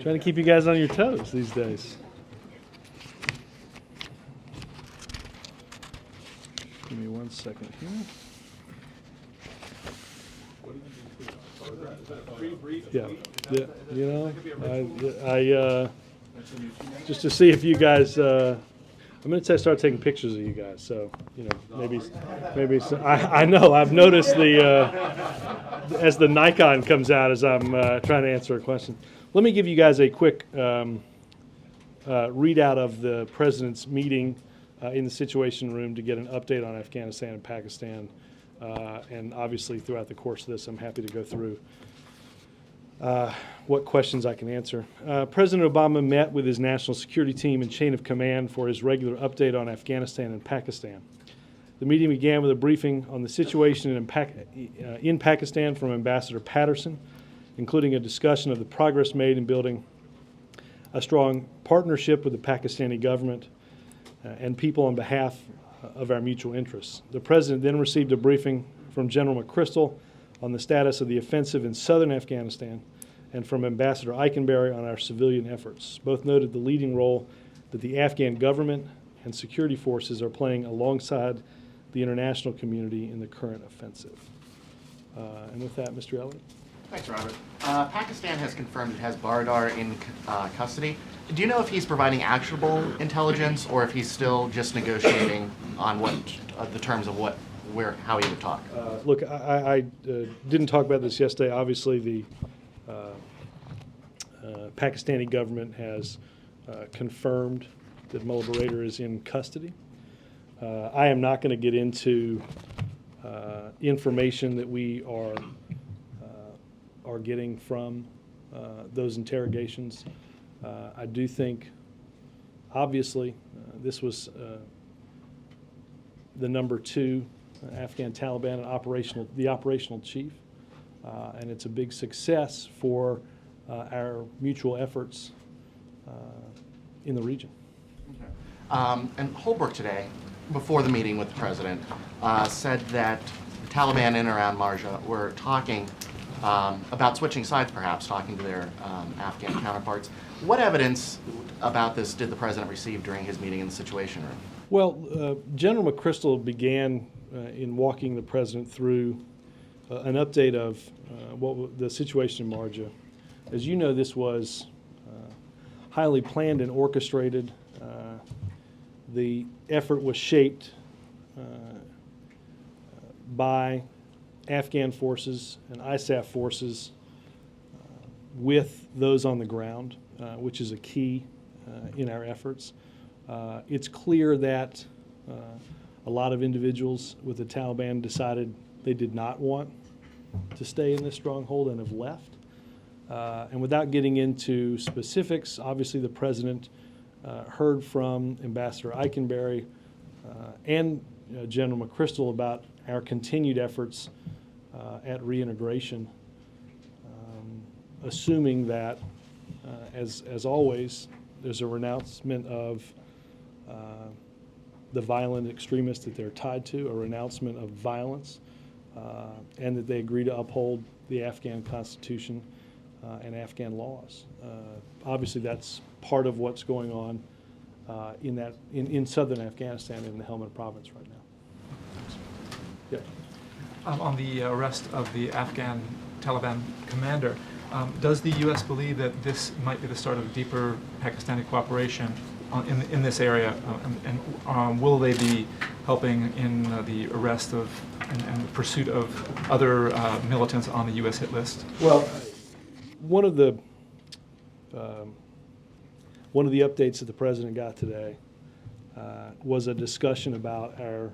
Trying to keep you guys on your toes these days. Give me 1 second here. Yeah, you know, I just to see if you guys. I'm going to start taking pictures of you guys. So you know, maybe. I know I've noticed as the Nikon comes out as I'm trying to answer a question. Let me give you guys a quick readout of the president's meeting in the Situation Room to get an update on Afghanistan and Pakistan. And obviously, throughout the course of this, I'm happy to go through what questions I can answer. President Obama met with his national security team and chain of command for his regular update on Afghanistan and Pakistan. The meeting began with a briefing on the situation in Pakistan from Ambassador Patterson, including a discussion of the progress made in building a strong partnership with the Pakistani government and people on behalf of our mutual interests. The President then received a briefing from General McChrystal on the status of the offensive in southern Afghanistan and from Ambassador Eikenberry on our civilian efforts. Both noted the leading role that the Afghan government and security forces are playing alongside the international community in the current offensive. And with that, Mr. Elliott. Thanks, Robert. Pakistan has confirmed it has Baradar in custody. Do you know if he's providing actionable intelligence or if he's still just negotiating on what the terms of how he would talk? Look, I didn't talk about this yesterday. Obviously, the Pakistani government has confirmed that Mullah Baradar is in custody. I am not going to get into information that we are getting from those interrogations. I do think, obviously, this was the number 2 Afghan Taliban and the operational chief, and it's a big success for our mutual efforts in the region. Okay. And Holbrooke today, before the meeting with the president, said that the Taliban in and around Marja were talking about switching sides, perhaps talking to their Afghan counterparts. What evidence about this did the president receive during his meeting in the Situation Room? Well, General McChrystal began in walking the president through an update of the situation in Marja. As you know, this was highly planned and orchestrated. The effort was shaped by Afghan forces and ISAF forces with those on the ground, which is a key in our efforts. It's clear that a lot of individuals with the Taliban decided they did not want to stay in this stronghold and have left. And without getting into specifics, obviously the president heard from Ambassador Eikenberry and General McChrystal about our continued efforts at reintegration, assuming that, as always, there's a renouncement of the violent extremists that they're tied to, a renouncement of violence, and that they agree to uphold the Afghan Constitution and Afghan laws. Obviously, that's part of what's going on in southern Afghanistan in the Helmand province right now. Yeah. On the arrest of the Afghan Taliban commander, does the U.S. believe that this might be the start of deeper Pakistani cooperation in this area, and will they be helping in the arrest of and the pursuit of other militants on the U.S. hit list? Well, one of the updates that the president got today was a discussion about our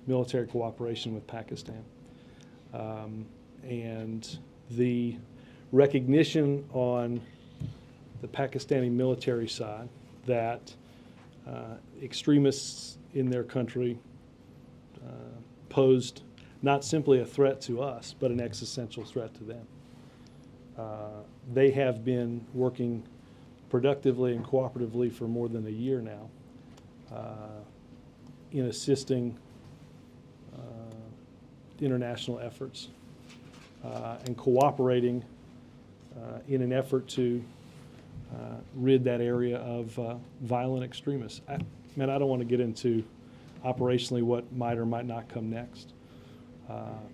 military cooperation with Pakistan, and the recognition on the Pakistani military side that extremists in their country posed not simply a threat to us, but an existential threat to them. They have been working productively and cooperatively for more than a year now in assisting international efforts and cooperating in an effort to rid that area of violent extremists. I don't want to get into operationally what might or might not come next,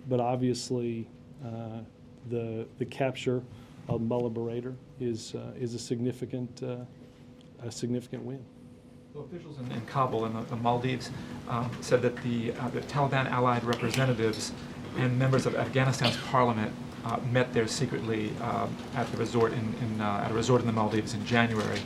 but obviously the capture of Mullah Berader is a significant win. Well, officials in Kabul in the Maldives said that the Taliban allied representatives and members of Afghanistan's parliament met there secretly at the resort at a resort in the Maldives in January.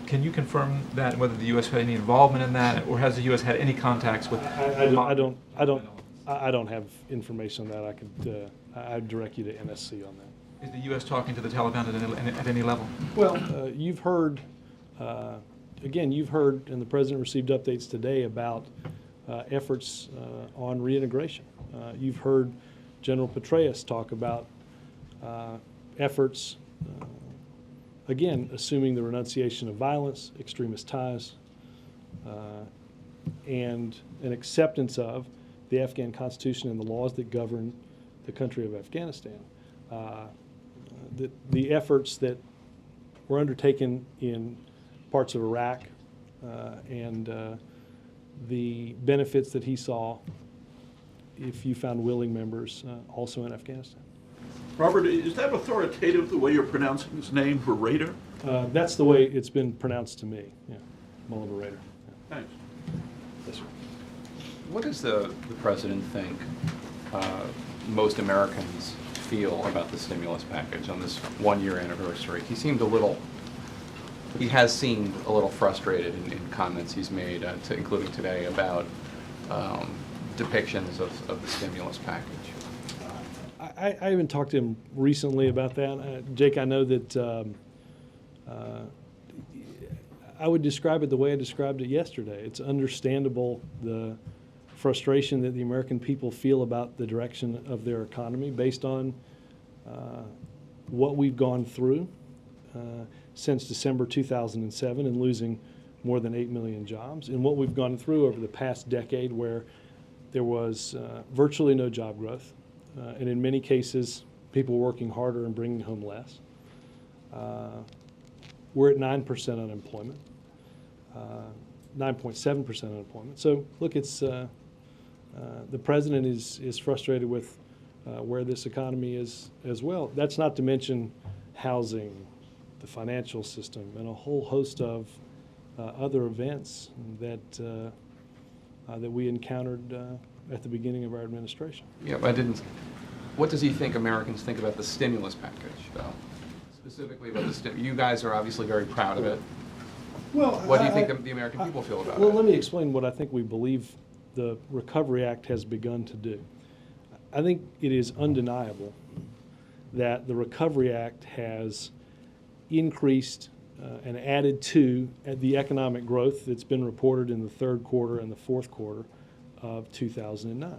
Can you confirm that, and whether the U.S. had any involvement in that, or has the U.S. had any contacts with? I don't have information on that. I'd direct you to NSC on that. Is the U.S. talking to the Taliban at any level? Well, you've heard, you've heard, and the President received updates today about efforts on reintegration. You've heard General Petraeus talk about efforts, again, assuming the renunciation of violence, extremist ties, and an acceptance of the Afghan Constitution and the laws that govern the country of Afghanistan. The efforts that were undertaken in parts of Iraq and the benefits that he saw if you found willing members also in Afghanistan. Robert, is that authoritative, the way you're pronouncing his name, Berader? That's the way it's been pronounced to me, yeah, Mullah Berader. Yeah. Thanks. Yes, sir. What does the president think most Americans feel about the stimulus package on this one-year anniversary? He has seemed a little frustrated in comments he's made, including today, about depictions of the stimulus package. I haven't talked to him recently about that. Jake, I know that I would describe it the way I described it yesterday. It's understandable the frustration that the American people feel about the direction of their economy based on what we've gone through since December 2007 and losing more than 8 million jobs, and what we've gone through over the past decade where there was virtually no job growth, and in many cases, people working harder and bringing home less. We're at 9% unemployment, 9.7% unemployment. So look, it's the president is frustrated with where this economy is as well. That's not to mention housing, the financial system, and a whole host of other events that that we encountered at the beginning of our administration. Yeah, but what does he think Americans think about the stimulus package, though? Specifically about the you guys are obviously very proud of it. Well, what do you think the American people feel about it? Well, let me explain what I think we believe the Recovery Act has begun to do. I think it is undeniable that the Recovery Act has increased and added to the economic growth that's been reported in the third quarter and the fourth quarter of 2009.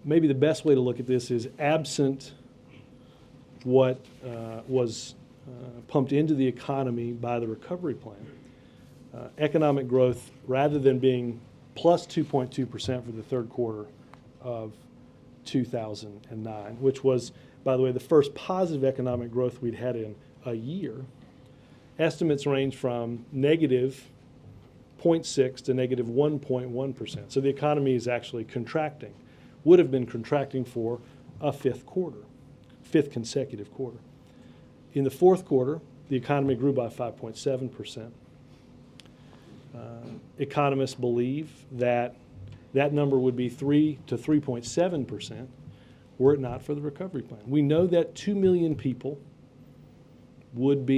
Maybe the best way to look at this is absent what was pumped into the economy by the recovery plan. Economic growth, rather than being plus 2.2% for the third quarter of 2009, which was, by the way, the first positive economic growth we'd had in a year, estimates range from negative 0.6 to negative 1.1%. So the economy is actually contracting, would have been contracting for a fifth consecutive quarter. In the fourth quarter, the economy grew by 5.7%. Economists believe that that number would be 3 to 3.7% were it not for the recovery plan. We know that 2 million people would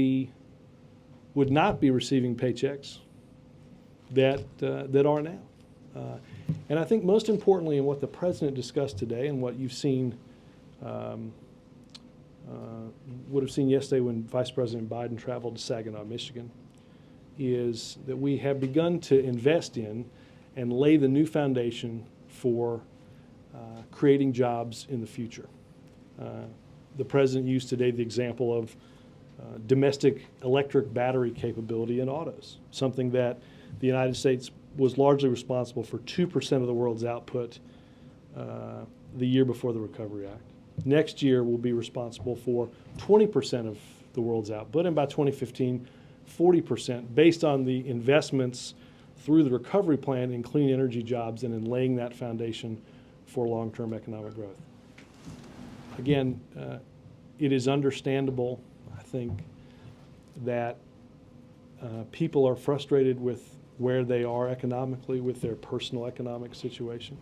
not be receiving paychecks that are now. And I think most importantly, in what the president discussed today and what you've seen, would have seen yesterday when Vice President Biden traveled to Saginaw, Michigan, is that we have begun to invest in and lay the new foundation for creating jobs in the future. The president used today the example of domestic electric battery capability in autos, something that the United States was largely responsible for 2% of the world's output the year before the Recovery Act. next year will be responsible for 20% of the world's output, and by 2015, 40%, based on the investments through the recovery plan in clean energy jobs and in laying that foundation for long-term economic growth. Again, it is understandable, I think, that people are frustrated with where they are economically, with their personal economic situation.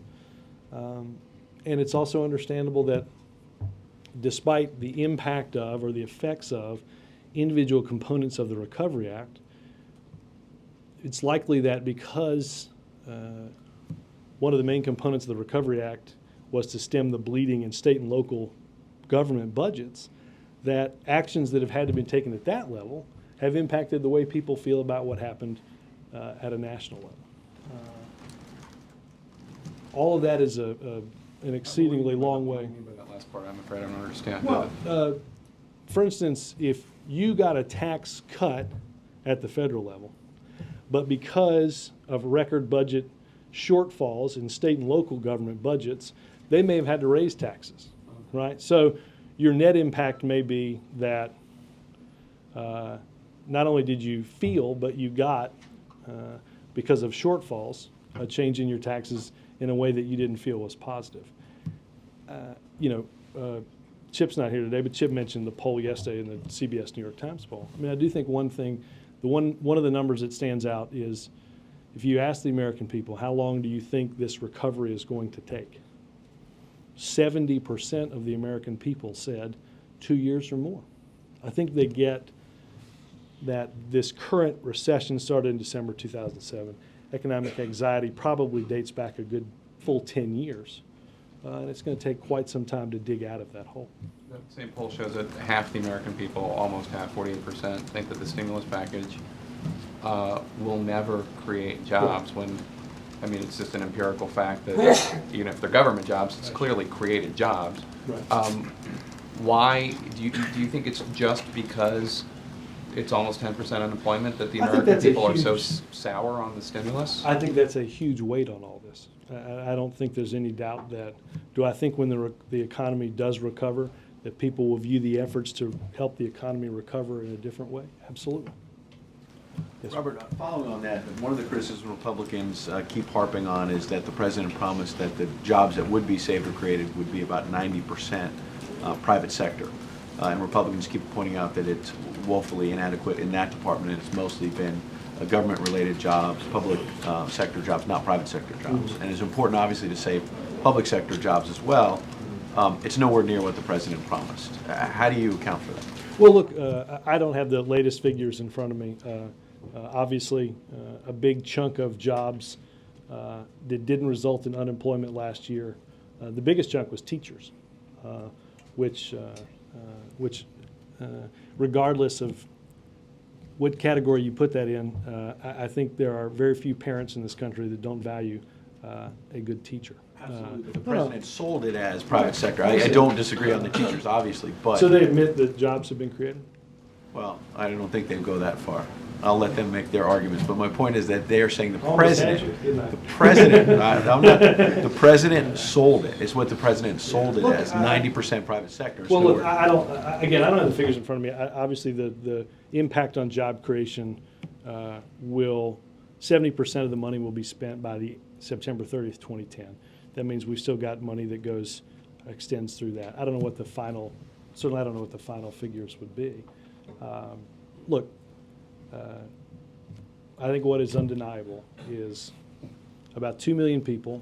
And it's also understandable that despite the impact of or the effects of individual components of the Recovery Act, it's likely that because one of the main components of the Recovery Act was to stem the bleeding in state and local government budgets, that actions that have had to be taken at that level have impacted the way people feel about what happened at a national level. All of that is an exceedingly long way. That last part, I'm afraid I don't understand. Well, for instance, if you got a tax cut at the federal level, but because of record budget shortfalls in state and local government budgets, they may have had to raise taxes, right? So your net impact may be that not only did you feel, but you got, because of shortfalls, a change in your taxes in a way that you didn't feel was positive. Chip's not here today, but Chip mentioned the poll yesterday in the CBS New York Times poll. I mean, I do think one thing, one of the numbers that stands out is if you ask the American people, how long do you think this recovery is going to take? 70% of the American people said 2 years or more. I think they get that this current recession started in December 2007. Economic anxiety probably dates back a good full 10 years. And it's going to take quite some time to dig out of that hole. The same poll shows that half the American people, almost half, 48%, think that the stimulus package will never create jobs when, I mean, it's just an empirical fact that even if they're government jobs, it's clearly created jobs. Right. Why, do you think it's just because it's almost 10% unemployment that the I think American that's a people are so huge- sour on the stimulus? I think that's a huge weight on all this. I don't think there's any doubt that, do I think when the economy does recover, that people will view the efforts to help the economy recover in a different way? Absolutely. Yes, sir. Robert, following on that, one of the criticisms Republicans keep harping on is that the president promised that the jobs that would be saved or created would be about 90% private sector. And Republicans keep pointing out that it's woefully inadequate in that department, and it's mostly been government-related jobs, public sector jobs, not private sector jobs. And it's important, obviously, to save public sector jobs as well. It's nowhere near what the president promised. How do you account for that? Well, look, I don't have the latest figures in front of me. Obviously, a big chunk of jobs that didn't result in unemployment last year, the biggest chunk was teachers, which regardless of what category you put that in, I think there are very few parents in this country that don't value a good teacher. Absolutely. The president sold it as private sector. I don't disagree on the teachers, obviously, but... So they admit that jobs have been created? Well, I don't think they'd go that far. I'll let them make their arguments, but my point is that they are saying the president sold it. It's what the president sold it as, 90% private sector. It's Well, look, nowhere- I don't have the figures in front of me. Obviously, the impact on job creation 70% of the money will be spent by the September 30th, 2010. That means we've still got money that extends through that. I don't know what the final figures would be. Look, I think what is undeniable is about 2 million people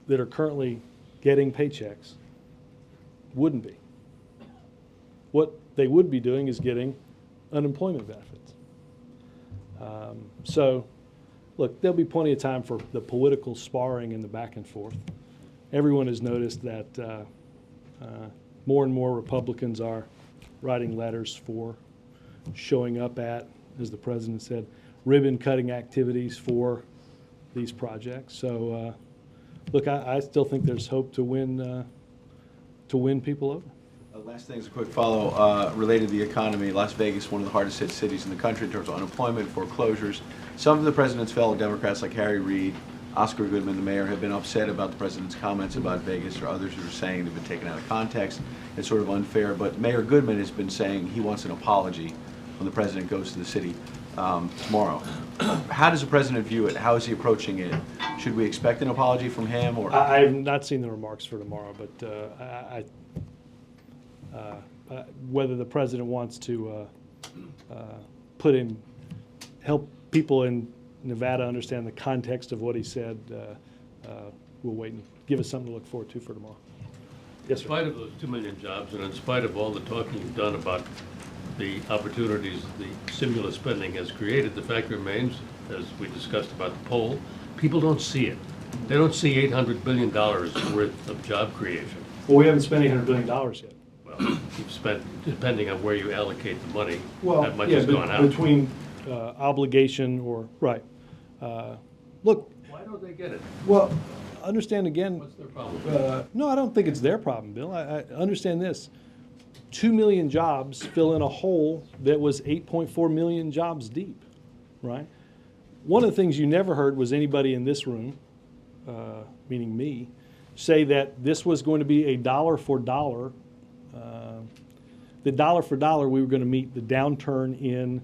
that are currently getting paychecks wouldn't be. What they would be doing is getting unemployment benefits. So, look, there'll be plenty of time for the political sparring and the back and forth. Everyone has noticed that more and more Republicans are writing letters for showing up at, as the president said, ribbon-cutting activities for these projects. So, look, I still think there's hope to win people over. Last thing is a quick follow related to the economy. Las Vegas, one of the hardest hit cities in the country in terms of unemployment, foreclosures. Some of the president's fellow Democrats, like Harry Reid, Oscar Goodman, the mayor, have been upset about the president's comments about Vegas, or others who are saying they've been taken out of context. It's sort of unfair, but Mayor Goodman has been saying he wants an apology when the president goes to the city tomorrow. How does the president view it? How is he approaching it? Should we expect an apology from him? Or I have not seen the remarks for tomorrow, but whether the president wants to help people in Nevada understand the context of what he said, we'll wait and give us something to look forward to for tomorrow. Yes, In sir. spite of those 2 million jobs, and in spite of all the talking you've done about the opportunities the stimulus spending has created, the fact remains, as we discussed about the poll, people don't see it. They don't see $800 billion worth of job creation. Well, we haven't spent $800 billion yet. Well, you've spent, depending on where you allocate the money, Well, that much yeah, has but gone out. between obligation or, right. Look, Why don't they get it? well, understand again, What's their problem? no, I don't think it's their problem, Bill. I understand this. 2 million jobs fill in a hole that was 8.4 million jobs deep, right? One of the things you never heard was anybody in this room, meaning me, say that this was going to be a dollar for dollar. The dollar for dollar, we were going to meet the downturn in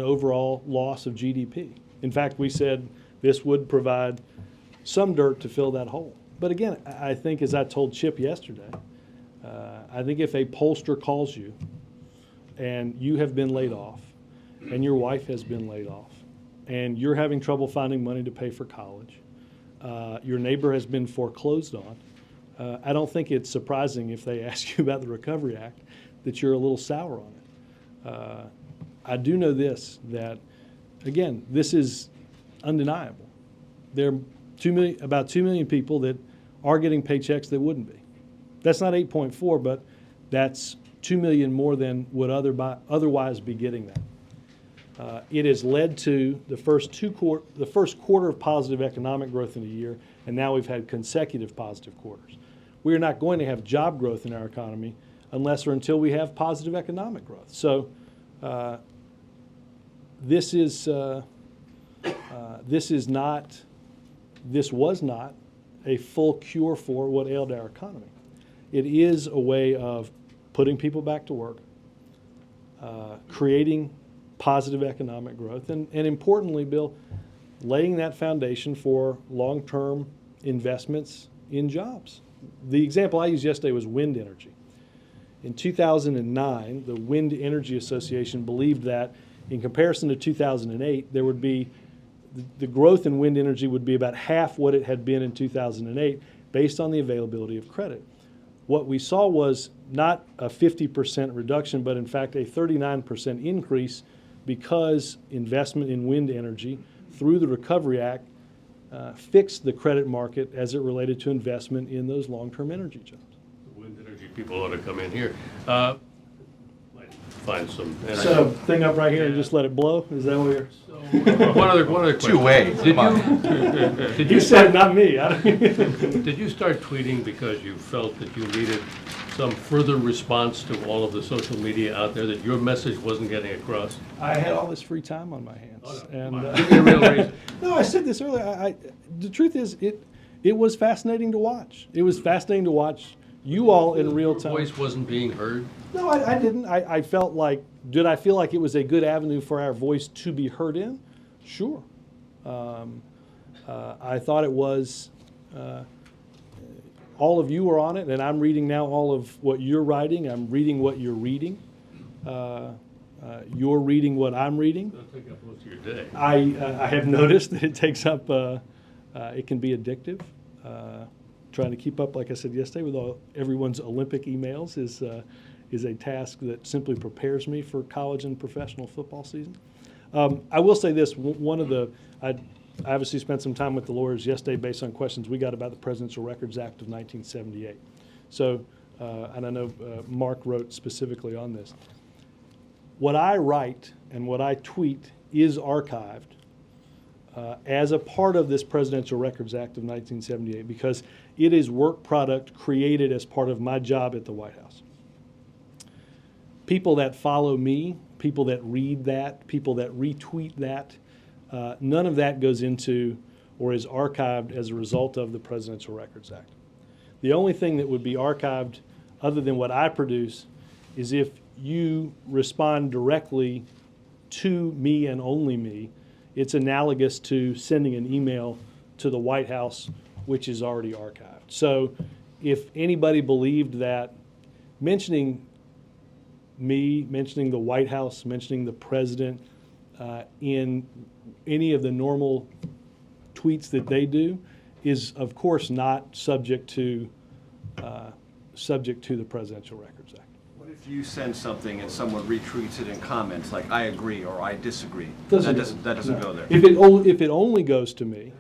overall loss of GDP. In fact, we said this would provide some dirt to fill that hole. But again, I think, as I told Chip yesterday, I think if a pollster calls you and you have been laid off and your wife has been laid off and you're having trouble finding money to pay for college, your neighbor has been foreclosed on, I don't think it's surprising if they ask you about the Recovery Act that you're a little sour on it. I do know this, that, again, this is undeniable. There are about 2 million people that are getting paychecks that wouldn't be. That's not 8.4, but that's 2 million more than would otherwise be getting that. It has led to the first quarter of positive economic growth in a year, and now we've had consecutive positive quarters. We are not going to have job growth in our economy unless or until we have positive economic growth. So this was not a full cure for what ailed our economy. It is a way of putting people back to work, creating positive economic growth, and importantly, Bill, laying that foundation for long-term investments in jobs. The example I used yesterday was wind energy. In 2009, the Wind Energy Association believed that in comparison to 2008, there would be the growth in wind energy would be about half what it had been in 2008 based on the availability of credit. What we saw was not a 50% reduction, but in fact a 39% increase because investment in wind energy through the Recovery Act fixed the credit market as it related to investment in those long-term energy jobs. The wind energy people ought to come in here. Might find some energy. Set a thing up right here and just let it blow? Is that what you're... One other question. two ways. Did you You said, not me. Did you start tweeting because you felt that you needed some further response to all of the social media out there, that your message wasn't getting across? I had all this free time on my hands. Oh, no. And, Come on. Give me a real reason. no, I said this earlier. The truth is, it was fascinating to watch. It was fascinating to watch you all in real time. Your voice wasn't being heard? No, I didn't. I felt like, did I feel like it was a good avenue for our voice to be heard in? Sure. I thought it was, all of you were on it, and I'm reading now all of what you're writing. I'm reading what you're reading. You're reading what I'm reading. It'll take up most of your day. I have noticed that it takes up, it can be addictive. Trying to keep up, like I said yesterday, with everyone's Olympic emails is a task that simply prepares me for college and professional football season. I will say this, I obviously spent some time with the lawyers yesterday based on questions we got about the Presidential Records Act of 1978. So, and I know Mark wrote specifically on this. What I write and what I tweet is archived as a part of this Presidential Records Act of 1978 because it is work product created as part of my job at the White House. People that follow me, people that read that, people that retweet that, None of that goes into or is archived as a result of the Presidential Records Act. The only thing that would be archived other than what I produce is if you respond directly to me and only me. It's analogous to sending an email to the White House, which is already archived. So if anybody believed that mentioning me, mentioning the White House, mentioning the president in any of the normal tweets that they do is, of course, not subject to the Presidential Records Act. What if you send something and someone retweets it in comments, like "I agree" or "I disagree"? Doesn't That doesn't no. go there. If it only goes to me,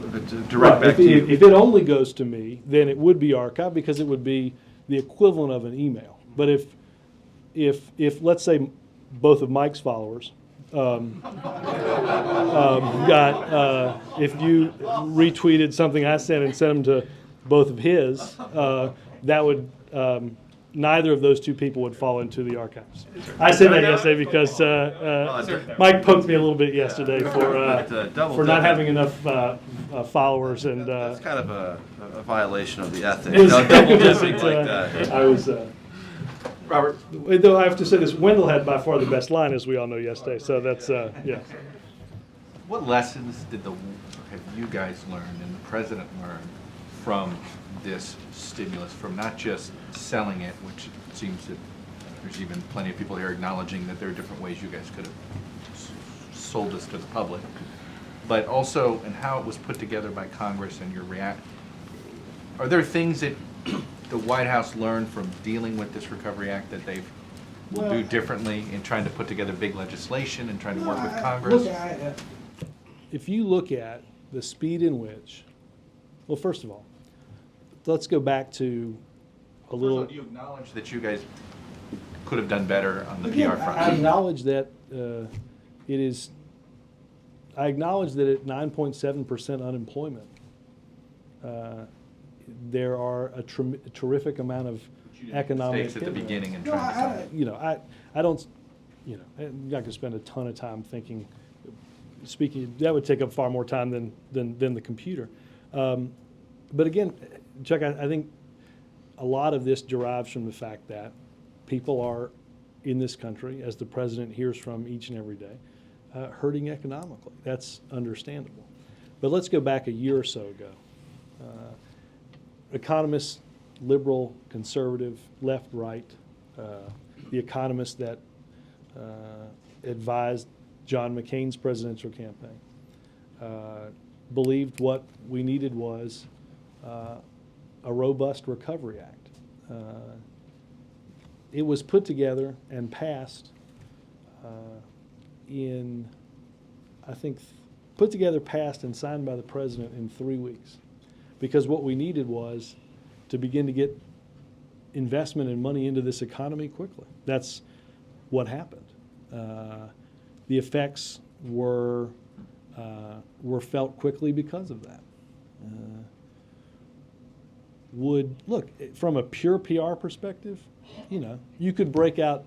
If it's a direct back if to you. if it only goes to me, then it would be archived because it would be the equivalent of an email. But if let's say both of Mike's followers if you retweeted something I sent and sent them to both of his, that would neither of those two people would fall into the archives. I said that yesterday because Mike poked me a little bit yesterday for not having enough followers, and That's kind of a violation of the ethics. it was- Double it dipping wasn't, like that. I was. Robert? Though I have to say this, Wendell had by far the best line, as we all know, yesterday. So that's yeah. What lessons have you guys learned and the president learned from this stimulus, from not just selling it, which it seems that there's even plenty of people here acknowledging that there are different ways you guys could have sold this to the public, but also in how it was put together by Congress and your Are there things that the White House learned from dealing with this Recovery Act that they will do differently in trying to put together big legislation and trying to work with Congress? Look, if you look at the speed in which, well, first of all, let's go back to a little. Do you acknowledge that you guys could have done better on the Again, PR front? I acknowledge that it is. I acknowledge that at 9.7% unemployment, there are a terrific amount of economic Mistakes at the beginning and No, trying to solve it. I don't, I'm not going to spend a ton of time speaking. That would take up far more time than the computer. But again, Chuck, I think a lot of this derives from the fact that people are in this country, as the president hears from each and every day, hurting economically. That's understandable. But let's go back a year or so ago. Economists, liberal, conservative, left, right, the economists that advised John McCain's presidential campaign believed what we needed was a robust Recovery Act. It was put together and passed passed and signed by the president in 3 weeks. Because what we needed was to begin to get investment and money into this economy quickly. That's what happened. The effects were felt quickly because of that. Look, from a pure PR perspective, you could break out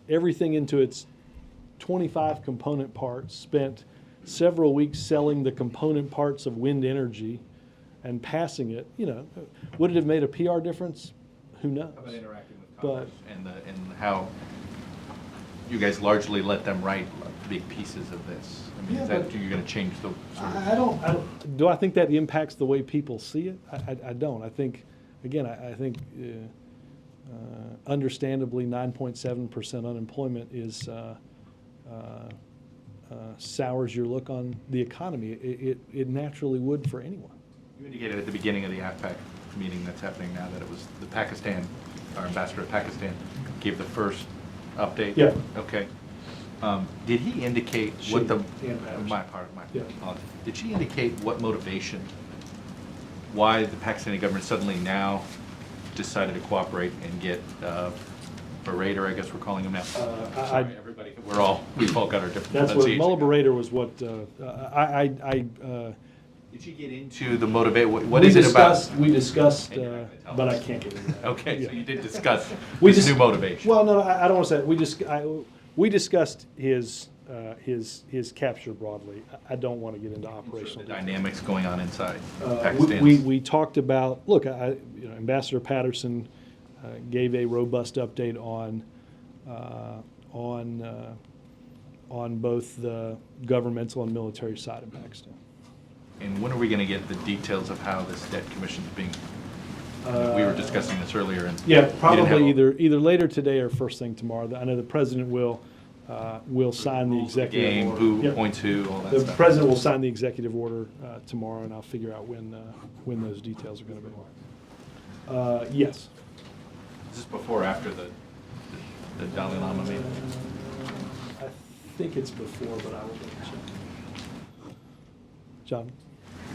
everything into its 25 component parts, spent several weeks selling the component parts of wind energy and passing it. Would it have made a PR difference? Who knows? How about interacting with But- Congress and how you guys largely let them write big pieces of this? I mean, Yeah, is that, but- you're going to change the sort of... I don't. Do I think that impacts the way people see it? I don't. I think, again, I think understandably 9.7% unemployment is sours your look on the economy. It naturally would for anyone. You indicated at the beginning of the AFPAC meeting that's happening now that it was our ambassador to Pakistan gave the first update? Yeah. Okay. Did he indicate what the... Ian Patterson. My Yeah. apologies. Did she indicate what motivation, why the Pakistani government suddenly now decided to cooperate and get Berater, I guess we're calling him now? Sorry, everybody, we've all got our different That's what pronunciations. Mullah Berater was. What Did she get into the motivation? What is it about? We discussed, And you're not gonna tell but I us. can't get into that. Okay, so Yeah. you did discuss We this dis- new motivation. Well, no, I don't want to say that. We discussed his his capture broadly. I don't want to get into The operational details. dynamics going on inside We Pakistan. we talked about, look, Ambassador Patterson gave a robust update on both the governmental and military side of Pakistan. And when are we going to get the details of how this debt commission is being? We were discussing this earlier, and Yeah, you didn't probably have a- either later today or first thing tomorrow. I know the president will sign the rules of the executive game, order. who Yep. appoints who, all that The stuff. president will sign the executive order tomorrow, and I'll figure out when those details are going to be. Yes. Is this before or after the Dalai Lama meeting? I think it's before, but I will double check. John?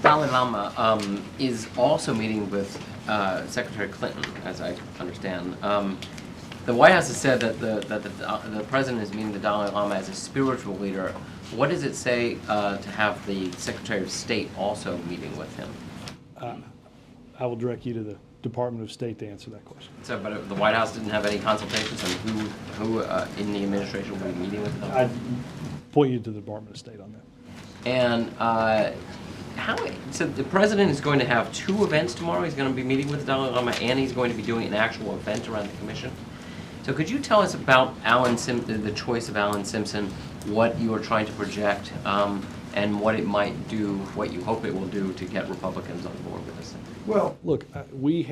Dalai Lama is also meeting with Secretary Clinton, as I understand. The White House has said that the president is meeting the Dalai Lama as a spiritual leader. What does it say to have the Secretary of State also meeting with him? I will direct you to the Department of State to answer that question. So, but the White House didn't have any consultations on who in the administration will be meeting with them? I'd point you to the Department of State on that. And so the president is going to have two events tomorrow. He's going to be meeting with the Dalai Lama, and he's going to be doing an actual event around the commission. So could you tell us about the choice of Alan Simpson, what you are trying to project, and what it might do, what you hope it will do to get Republicans on board with this thing? Well, look, we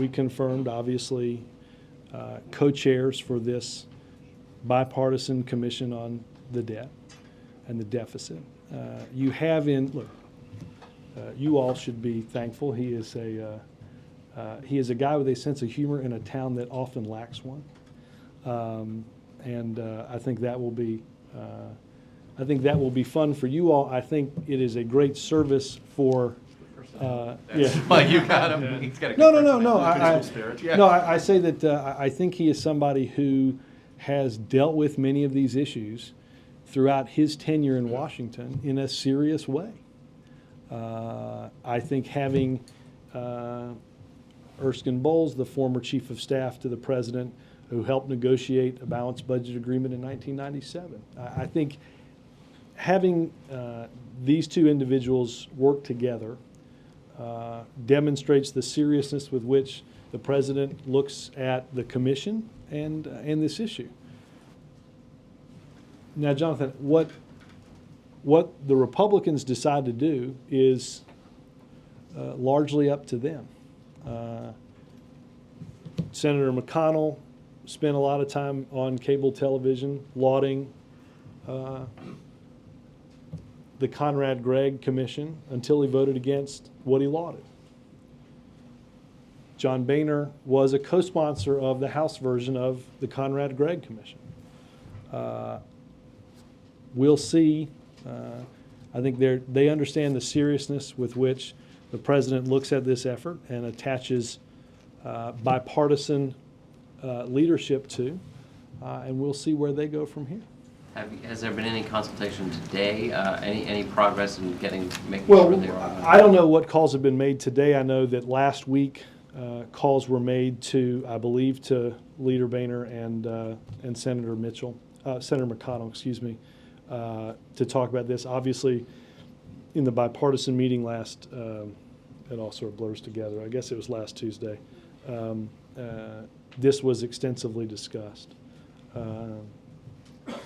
confirmed, obviously, co-chairs for this bipartisan commission on the debt and the deficit. You have you all should be thankful. He is a guy with a sense of humor in a town that often lacks one. I think that will be fun for you all. I think it is a great service for. Well, you got him. He's got a No, good no, no, no. personality. Spirit. Yeah. No, I say that I think he is somebody who has dealt with many of these issues throughout his tenure in Washington in a serious way. I think having Erskine Bowles, the former chief of staff to the president, who helped negotiate a balanced budget agreement in 1997, I think having these two individuals work together demonstrates the seriousness with which the president looks at the commission and this issue. Now, Jonathan, what the Republicans decide to do is largely up to them. Senator McConnell spent a lot of time on cable television lauding the Conrad Gregg Commission until he voted against what he lauded. John Boehner was a co-sponsor of the House version of the Conrad Gregg Commission. We'll see. I think they understand the seriousness with which the president looks at this effort and attaches bipartisan leadership to, and we'll see where they go from here. Has there been any consultation today? Any progress in making Well, sure they are? I don't know what calls have been made today. I know that last week calls were made to, I believe, to Leader Boehner and Senator Senator McConnell, excuse me, to talk about this. Obviously, in the bipartisan meeting last, it all sort of blurs together. I guess it was last Tuesday. This was extensively discussed.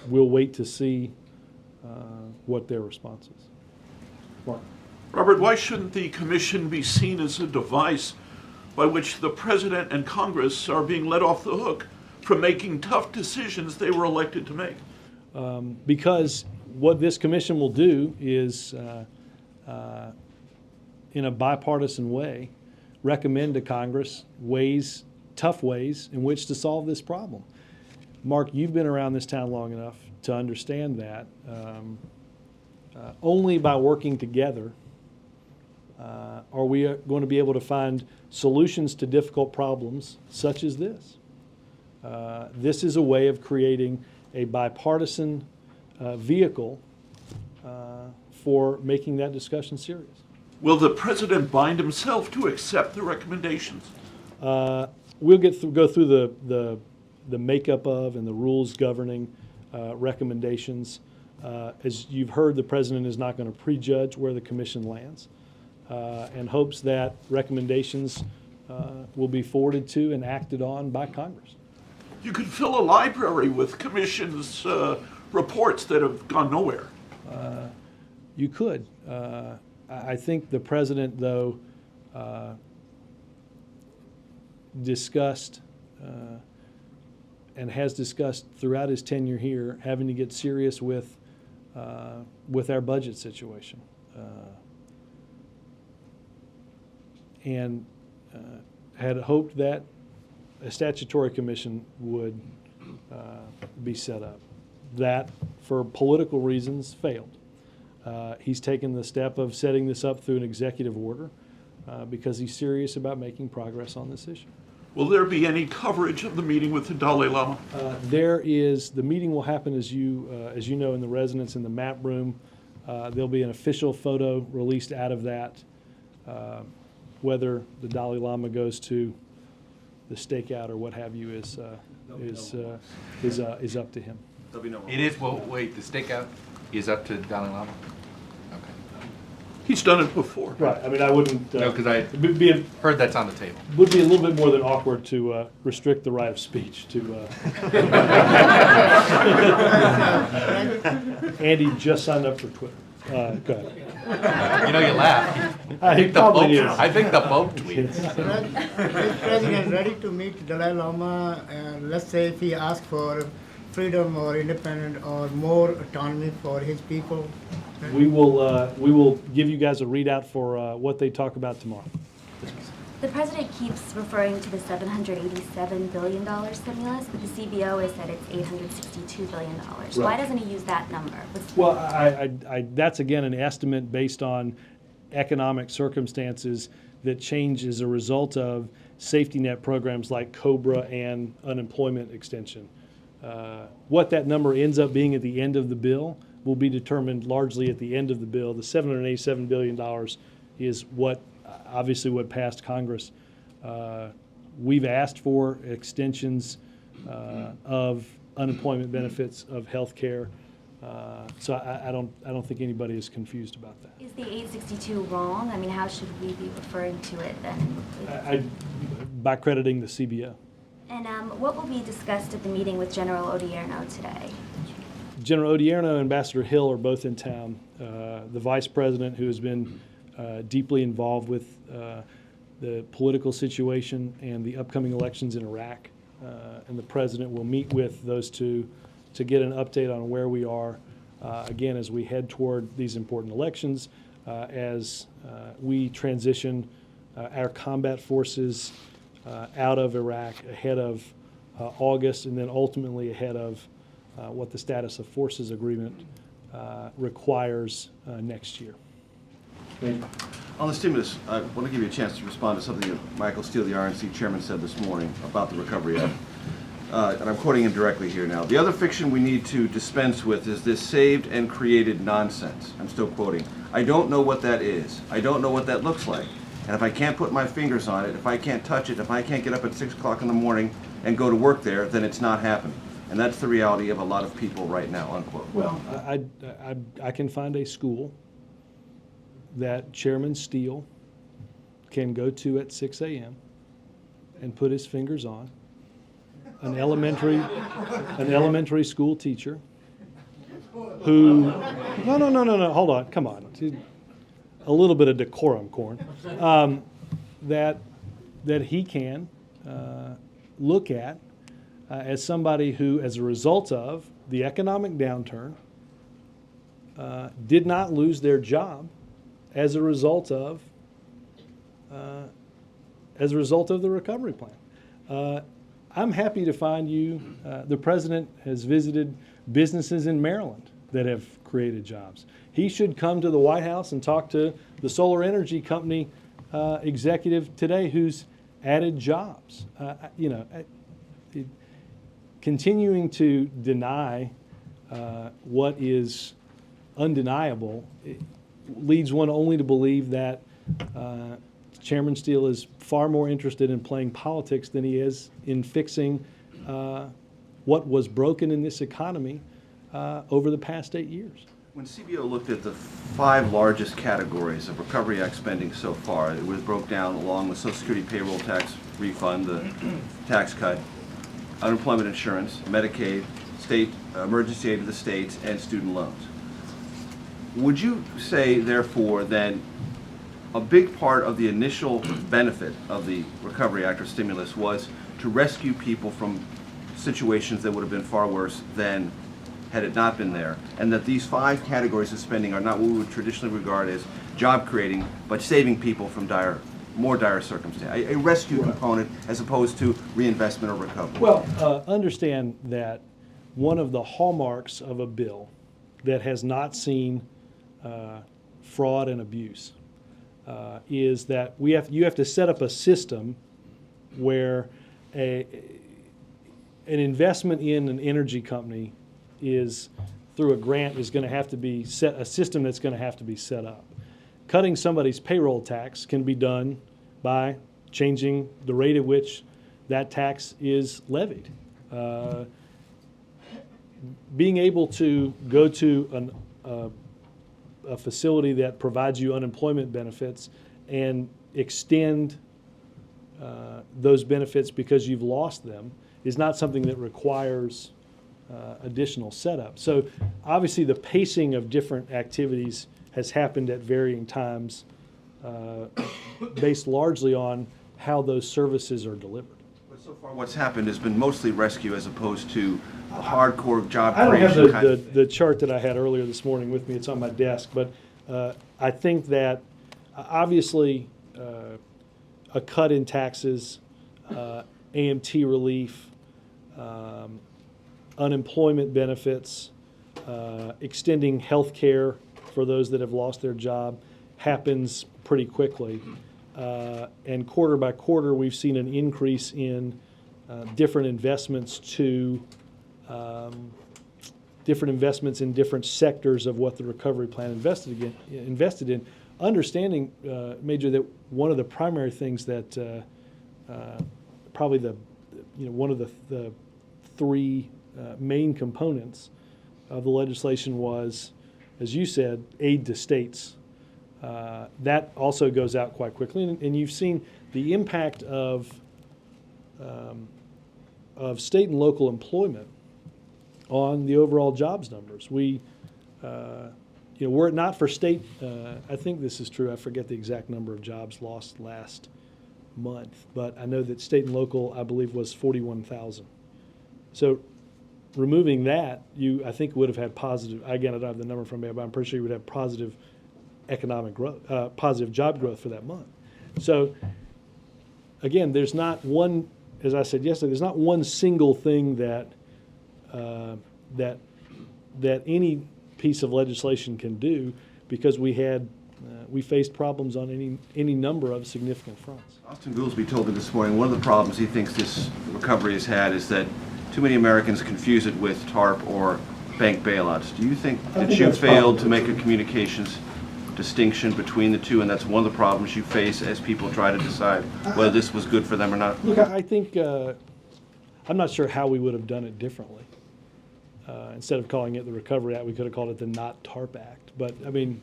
We'll wait to see what their response is. Mark? Robert, why shouldn't the commission be seen as a device by which the president and Congress are being let off the hook from making tough decisions they were elected to make? Because what this commission will do is, in a bipartisan way, recommend to Congress tough ways in which to solve this problem. Mark, you've been around this town long enough to understand that only by working together are we going to be able to find solutions to difficult problems such as this. This is a way of creating a bipartisan vehicle for making that discussion serious. Will the president bind himself to accept the recommendations? We'll go through the makeup of and the rules governing recommendations. As you've heard, the president is not going to prejudge where the commission lands, and hopes that recommendations will be forwarded to and acted on by Congress. You could fill a library with commission's reports that have gone nowhere. You could. I think the president, though, discussed and has discussed throughout his tenure here having to get serious with our budget situation. And had hoped that a statutory commission would be set up. That, for political reasons, failed. He's taken the step of setting this up through an executive order because he's serious about making progress on this issue. Will there be any coverage of the meeting with the Dalai Lama? The meeting will happen, as you know, in the residence in the map room. There'll be an official photo released out of that. Whether the Dalai Lama goes to the stakeout or what have you is up to him. There'll be no more. It is, well, wait, the stakeout is up to Dalai Lama? Okay. He's done it before. Right. I mean, I wouldn't. No, because I Would heard that's on the table. be a little bit more than awkward to restrict the right of speech to. Andy just signed up for Twitter. Go ahead. You know, you laugh. He probably is. I think the Pope tweets. Is President ready to meet Dalai Lama, let's say if he asks for freedom or independence or more autonomy for his people? We will give you guys a readout for what they talk about tomorrow. The president keeps referring to the $787 billion stimulus, but the CBO has said it's $862 billion. Right. Why doesn't he use that number? Well, that's again an estimate based on economic circumstances that change as a result of safety net programs like COBRA and unemployment extension. What that number ends up being at the end of the bill will be determined largely at the end of the bill. The $787 billion is obviously what passed Congress. We've asked for extensions of unemployment benefits, of health care. So I don't think anybody is confused about that. Is the 862 wrong? I mean, how should we be referring to it then? By crediting the CBO. And what will be discussed at the meeting with General Odierno today? General Odierno and Ambassador Hill are both in town. The vice president, who has been deeply involved with the political situation and the upcoming elections in Iraq, and the president will meet with those two to get an update on where we are, again, as we head toward these important elections, as we transition our combat forces out of Iraq ahead of August, and then ultimately ahead of what the status of forces agreement requires next year. On the stimulus, I want to give you a chance to respond to something that Michael Steele, the RNC chairman, said this morning about the Recovery Act. And I'm quoting him directly here now. "The other fiction we need to dispense with is this saved and created nonsense." I'm still quoting. "I don't know what that is. I don't know what that looks like. And if I can't put my fingers on it, if I can't touch it, if I can't get up at 6 o'clock in the morning and go to work there, then it's not happening. And that's the reality of a lot of people right now," unquote. Well, I can find a school that Chairman Steele can go to at 6 a.m. and put his fingers on. An elementary school teacher who, no, hold on, come on. A little bit of decorum, Corn. That he can look at as somebody who, as a result of the economic downturn, did not lose their job as a result of the recovery plan. I'm happy to find you. The president has visited businesses in Maryland that have created jobs. He should come to the White House and talk to the solar energy company executive today who's added jobs. Continuing to deny what is undeniable leads one only to believe that Chairman Steele is far more interested in playing politics than he is in fixing what was broken in this economy over the past 8 years. When CBO looked at the 5 largest categories of Recovery Act spending so far, it was broke down along with Social Security payroll tax refund, the tax cut, unemployment insurance, Medicaid, state emergency aid to the states, and student loans. Would you say, therefore, that a big part of the initial benefit of the Recovery Act or stimulus was to rescue people from situations that would have been far worse than had it not been there, and that these 5 categories of spending are not what we would traditionally regard as job creating, but saving people from more dire circumstances, a rescue component as opposed to reinvestment or recovery? Well, understand that one of the hallmarks of a bill that has not seen fraud and abuse is that you have to set up a system where an investment in an energy company is through a grant is going to have to be set, a system that's going to have to be set up. Cutting somebody's payroll tax can be done by changing the rate at which that tax is levied. Being able to go to a facility that provides you unemployment benefits and extend those benefits because you've lost them is not something that requires additional setup. So obviously the pacing of different activities has happened at varying times based largely on how those services are delivered. But so far what's happened has been mostly rescue as opposed to the hardcore job I don't creation have the chart that I had earlier this morning with me. It's on my desk. But I think that obviously a cut in taxes, AMT relief, unemployment benefits, extending health care for those that have lost their job happens pretty quickly. And quarter by quarter, we've seen an increase in different investments in different sectors of what the recovery plan invested in. Understanding, Major, that one of the primary things that probably one of the 3 main components of the legislation was, as you said, aid to states. That also goes out quite quickly, and you've seen the impact of state and local employment on the overall jobs numbers. Were it not for state, I think this is true, I forget the exact number of jobs lost last month, but I know that state and local, I believe, was 41,000. So removing that, I think would have had positive, again, I don't have the number from me, but I'm pretty sure you would have positive economic growth, positive job growth for that month. So again, there's not one, as I said yesterday, there's not one single thing that any piece of legislation can do, because we faced problems on any number of significant fronts. Austin Goolsbee told me this morning one of the problems he thinks this recovery has had is that too many Americans confuse it with TARP or bank bailouts. Do you think that you failed to make a communications distinction between the two, and that's one of the problems you face as people try to decide whether this was good for them or not? Look, I think, I'm not sure how we would have done it differently. Instead of calling it the Recovery Act, we could have called it the Not TARP Act. But I mean,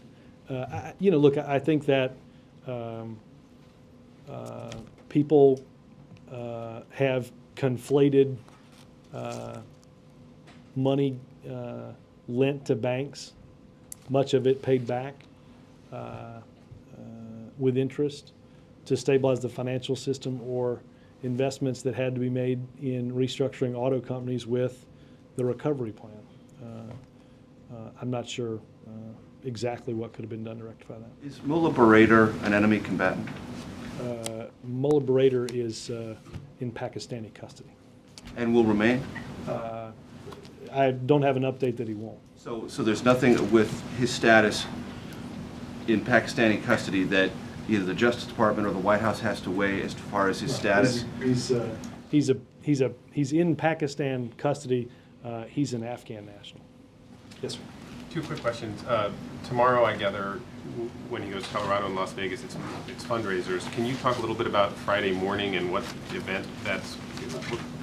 look, I think that people have conflated money lent to banks, much of it paid back with interest to stabilize the financial system, or investments that had to be made in restructuring auto companies with the recovery plan. I'm not sure exactly what could have been done to rectify that. Is Mullah Berater an enemy combatant? Mullah Berater is in Pakistani custody. And will remain? I don't have an update that he won't. So there's nothing with his status in Pakistani custody that either the Justice Department or the White House has to weigh as far as his status? He's in Pakistan custody. He's an Afghan national. Yes, sir. Two quick questions. Tomorrow, I gather, when he goes to Colorado and Las Vegas, it's fundraisers. Can you talk a little bit about Friday morning and what event that's?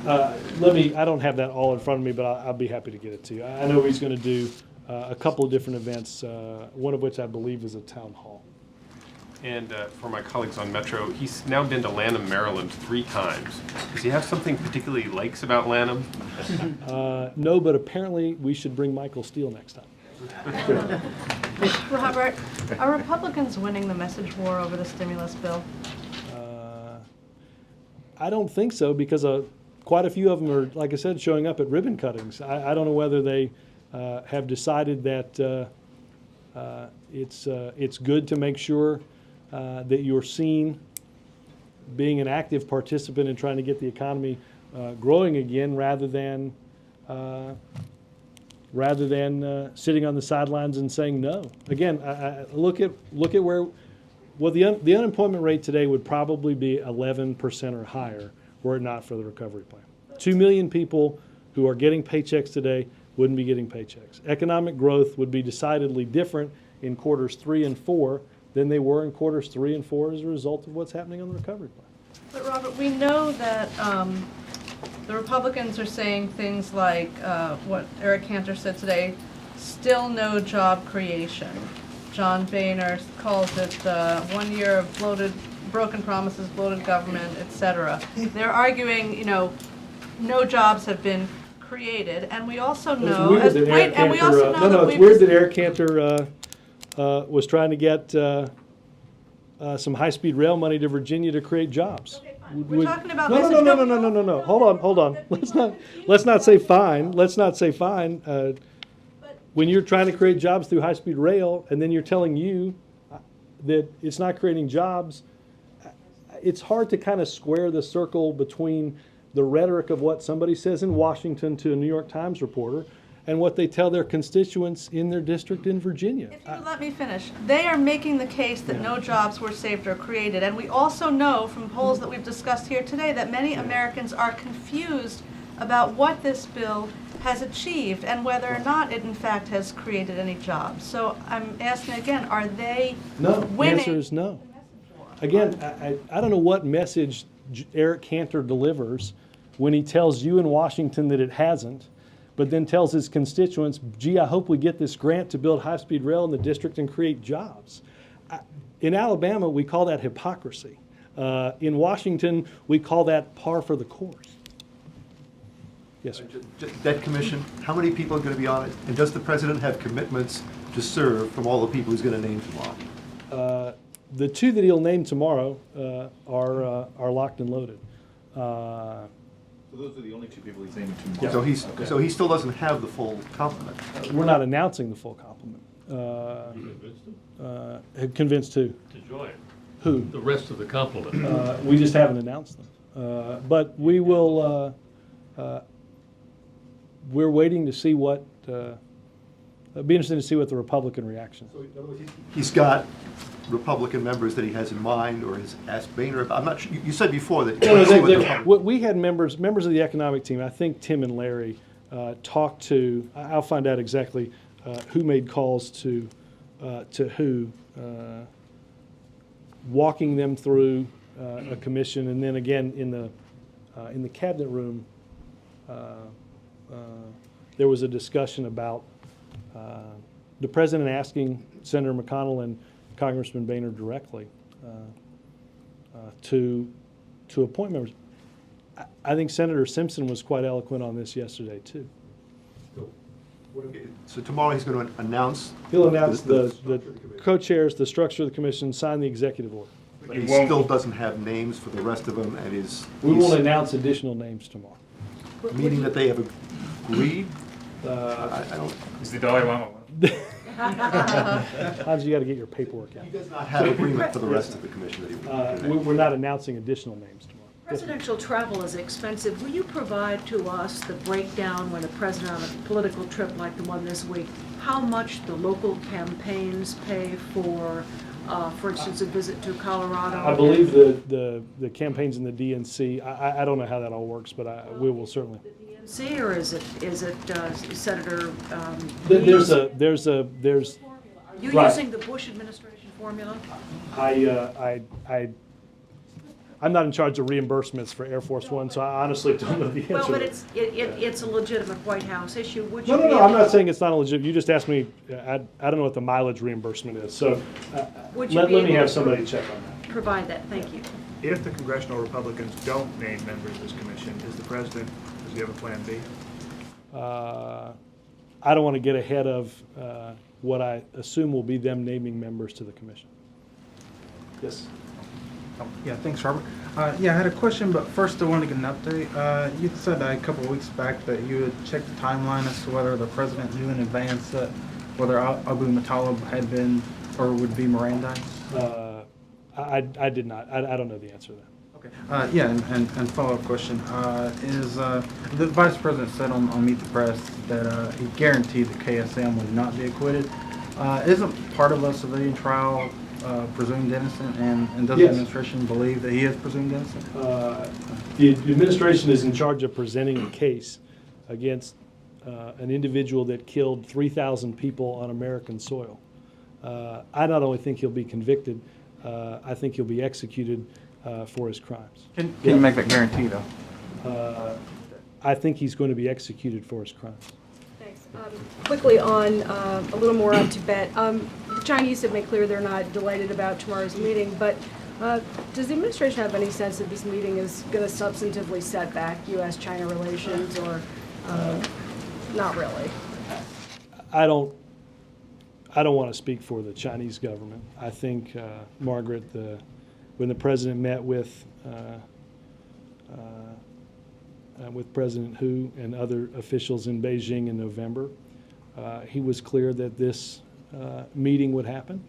I don't have that all in front of me, but I'll be happy to get it to you. I know he's going to do a couple of different events, one of which I believe is a town hall. And for my colleagues on Metro, he's now been to Lanham, Maryland 3 times. Does he have something particularly he likes about Lanham? No, but apparently we should bring Michael Steele next time. Robert, are Republicans winning the message war over the stimulus bill? I don't think so, because quite a few of them are, like I said, showing up at ribbon cuttings. I don't know whether they have decided that it's good to make sure that you're seen being an active participant in trying to get the economy growing again, rather than sitting on the sidelines and saying no. Again, look at where. Well, the unemployment rate today would probably be 11% or higher were it not for the recovery plan. 2 million people who are getting paychecks today wouldn't be getting paychecks. Economic growth would be decidedly different in quarters 3 and 4 than they were in quarters 3 and 4 as a result of what's happening on the recovery plan. But Robert, we know that the Republicans are saying things like what Eric Cantor said today, still no job creation. John Boehner calls it 1 year of broken promises, bloated government, etc. They're arguing, no jobs have been created, and we also know. It's weird that Eric Cantor was trying to get some high-speed rail money to Virginia to create jobs. Okay, fine. We're talking about No. Hold on. Let's not say fine. Let's not say fine. When you're trying to create jobs through high-speed rail, and then you're telling you that it's not creating jobs, it's hard to kind of square the circle between the rhetoric of what somebody says in Washington to a New York Times reporter and what they tell their constituents in their district in Virginia. If you let me finish, they are making the case that no jobs were saved or created, and we also know from polls that we've discussed here today that many Americans are confused about what this bill has achieved and whether or not it in fact has created any jobs. So I'm asking again, are they winning? The answer is no. Again, I don't know what message Eric Cantor delivers when he tells you in Washington that it hasn't, but then tells his constituents, gee, I hope we get this grant to build high-speed rail in the district and create jobs. In Alabama, we call that hypocrisy. In Washington, we call that par for the course. Yes, sir. Debt Commission, how many people are going to be on it? And does the president have commitments to serve from all the people he's going to name tomorrow? The 2 that he'll name tomorrow are locked and loaded. So those are the only 2 people he's naming tomorrow. So he still doesn't have the full complement. We're not announcing the full complement. Convinced who? To join. Who? The rest of the complement. We just haven't announced them. But we will. We're waiting to see what. It'd be interesting to see what the Republican reaction. So in other words, he's got Republican members that he has in mind, or has asked Boehner. I'm not sure. You said before that. We had members of the economic team. I think Tim and Larry talked to. I'll find out exactly who made calls to who, walking them through a commission, and then again in the cabinet room. There was a discussion about the president asking Senator McConnell and Congressman Boehner directly to appoint members. I think Senator Simpson was quite eloquent on this yesterday too. So tomorrow he's going to announce. He'll announce the co-chairs, the structure of the commission, sign the executive order. But he still doesn't have names for the rest of them, and we won't announce additional names tomorrow. Meaning that they have agreed? I don't. Is the Dalai Lama one? Hans, you got to get your paperwork out. He does not have agreement for the rest of the commission that he we're not announcing additional names tomorrow. Presidential travel is expensive. Will you provide to us the breakdown when a president on a political trip like the one this week, how much the local campaigns pay for instance, a visit to Colorado? I believe the campaigns in the DNC, I don't know how that all works, but we will certainly. The See, or is it Senator There's Lee's? You right. using the Bush administration formula? I'm not in charge of reimbursements for Air Force One, so I honestly don't know the answer. Well, but to that. it's a legitimate White House issue. Would you No, be I'm able- not saying it's not legit. You just asked me, I don't know what the mileage reimbursement is, so Would you let be me able have to somebody check on that. Provide that, thank you. If the congressional Republicans don't name members of this commission, does he have a plan B? I don't want to get ahead of what I assume will be them naming members to the commission. Yes. Yeah, thanks, Robert. Yeah, I had a question, but first I wanted to get an update. You said a couple of weeks back that you had checked the timeline as to whether the president knew in advance that whether Abu Matalib had been or would be Mirandized. I did not. I don't know the answer to that. Okay. Yeah, and follow-up question is the vice president said on Meet the Press that he guaranteed that KSM would not be acquitted. Isn't part of a civilian trial presumed innocent, and does the administration believe that he is presumed innocent? The administration is in charge of presenting a case against an individual that killed 3,000 people on American soil. I not only think he'll be convicted, I think he'll be executed for his crimes. Can you make that guarantee, though? I think he's going to be executed for his crimes. Thanks. Quickly on a little more on Tibet. The Chinese have made clear they're not delighted about tomorrow's meeting, but does the administration have any sense that this meeting is going to substantively set back U.S.-China relations, or not really? I don't want to speak for the Chinese government. I think, Margaret, when the president met with President Hu and other officials in Beijing in November, he was clear that this meeting would happen.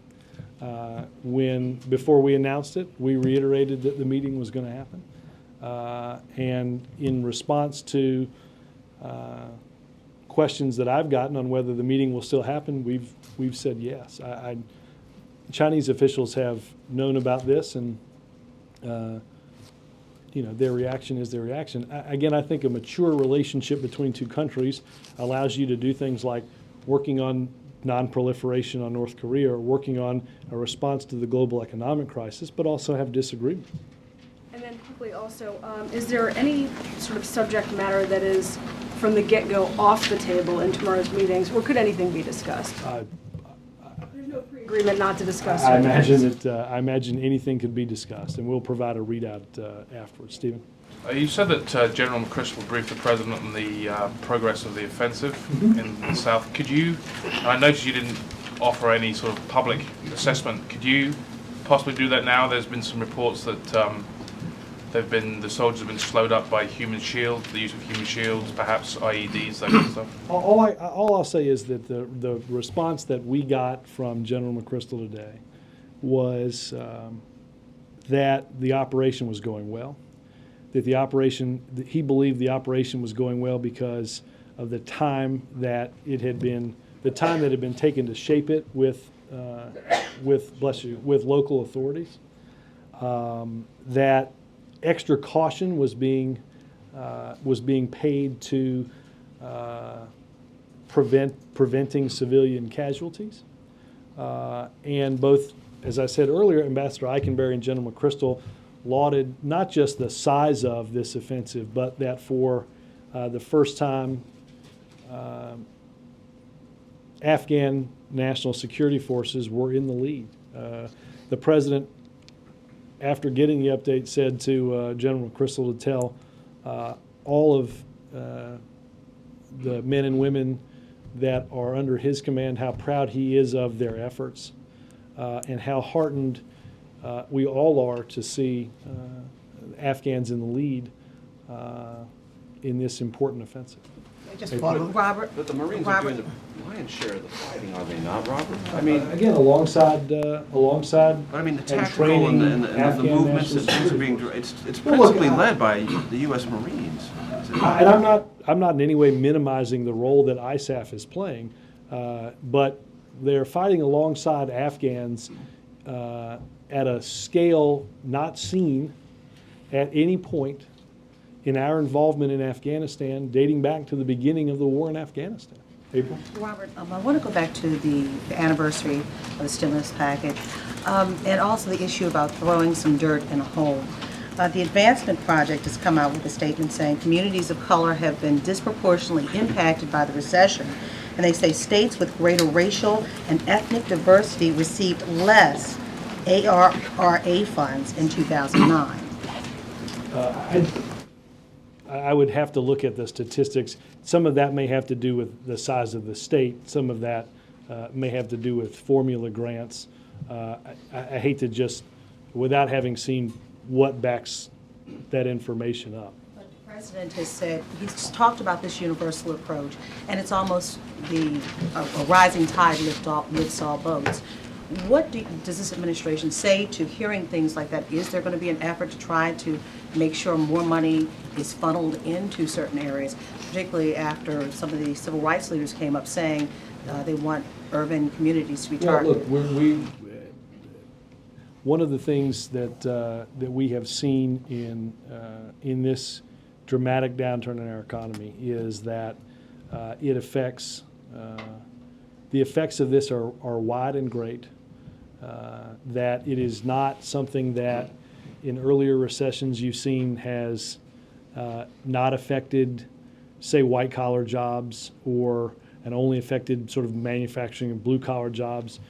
Before we announced it, we reiterated that the meeting was going to happen. And in response to questions that I've gotten on whether the meeting will still happen, we've said yes. Chinese officials have known about this, and their reaction is their reaction. Again, I think a mature relationship between two countries allows you to do things like working on non-proliferation on North Korea, or working on a response to the global economic crisis, but also have disagreement. And then quickly also, is there any sort of subject matter that is from the get-go off the table in tomorrow's meetings, or could anything be discussed? There's no pre-agreement not to discuss. I imagine anything could be discussed, and we'll provide a readout afterwards. Stephen? You said that General McChrystal briefed the President on the progress of the offensive in the South. Could you, and I noticed you didn't offer any sort of public assessment, could you possibly do that now? There's been some reports that the soldiers have been slowed up by human shields, the use of human shields, perhaps IEDs, that kind of stuff. All I'll say is that the response that we got from General McChrystal today was that the operation was going well. That he believed the operation was going well because of the time that had been taken to shape it with local authorities. That extra caution was being paid to preventing civilian casualties, and both, as I said earlier, Ambassador Eikenberry and General McChrystal lauded not just the size of this offensive, but that for the first time, Afghan national security forces were in the lead. The president, after getting the update, said to General McChrystal to tell all of the men and women that are under his command how proud he is of their efforts and how heartened we all are to see Afghans in the lead in this important offensive. Robert. But the Marines are doing the lion's share of the fighting, are they not, Robert? I mean, again, alongside I mean, the tactical and the movements that things are being, it's principally led by the U.S. Marines. And I'm not in any way minimizing the role that ISAF is playing, but they're fighting alongside Afghans at a scale not seen at any point in our involvement in Afghanistan dating back to the beginning of the war in Afghanistan. April? Robert, I want to go back to the anniversary of the stimulus package and also the issue about throwing some dirt in a hole. The Advancement Project has come out with a statement saying communities of color have been disproportionately impacted by the recession, and they say states with greater racial and ethnic diversity received less ARRA funds in 2009. I would have to look at the statistics. Some of that may have to do with the size of the state. Some of that may have to do with formula grants. I hate to just, without having seen what backs that information up. But the president has said, he's talked about this universal approach, and it's almost a rising tide lifts all boats. What does this administration say to hearing things like that? Is there going to be an effort to try to make sure more money is funneled into certain areas, particularly after some of the civil rights leaders came up saying they want urban communities to be targeted? Well, look, one of the things that we have seen in this dramatic downturn in our economy is that the effects of this are wide and great. That it is not something that in earlier recessions you've seen has not affected, say, white-collar jobs and only affected sort of manufacturing and blue-collar jobs.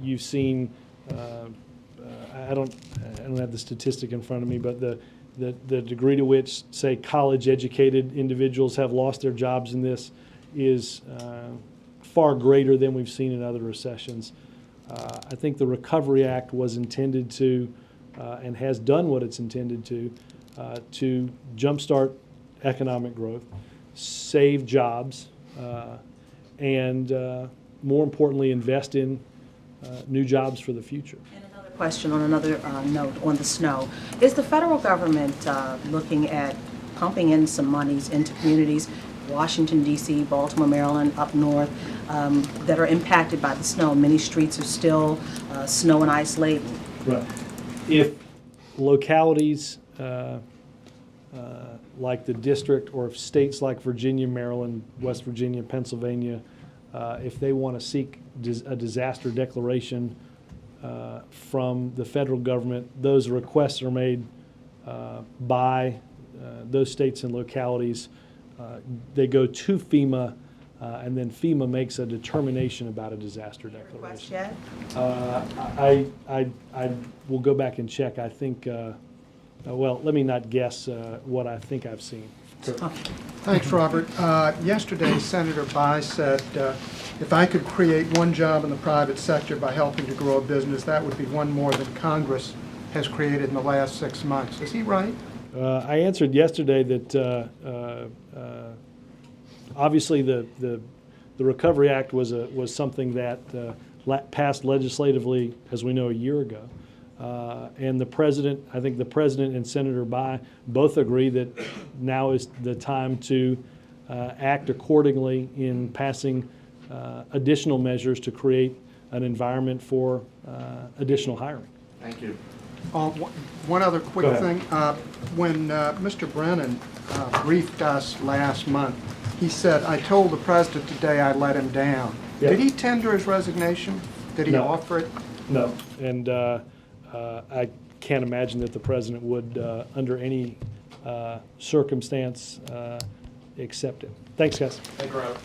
You've seen, I don't have the statistic in front of me, but the degree to which, say, college-educated individuals have lost their jobs in this is far greater than we've seen in other recessions. I think the Recovery Act was intended to, and has done what it's intended to jumpstart economic growth, save jobs, and more importantly, invest in new jobs for the future. And another question on another note on the snow. Is the federal government looking at pumping in some monies into communities, Washington, D.C., Baltimore, Maryland, up north, that are impacted by the snow? Many streets are still snow and ice laden. Right. If localities like the district, or if states like Virginia, Maryland, West Virginia, Pennsylvania, if they want to seek a disaster declaration from the federal government, those requests are made by those states and localities. They go to FEMA, and then FEMA makes a determination about a disaster declaration. Yet? I will go back and check. I think, well, let me not guess what I think I've seen. Thanks, Robert. Yesterday, Senator Bayh said, if I could create one job in the private sector by helping to grow a business, that would be one more than Congress has created in the last 6 months. Is he right? I answered yesterday that obviously the Recovery Act was something that passed legislatively, as we know, a year ago. And I think the President and Senator Bayh both agree that now is the time to act accordingly in passing additional measures to create an environment for additional hiring. Thank you. One other quick thing. When Mr. Brennan briefed us last month, he said, I told the President today I let him down. Yeah. Did he tender his resignation? Did he offer it? No. And I can't imagine that the President would, under any circumstance, accept it. Thanks, guys. Thank you, Rob.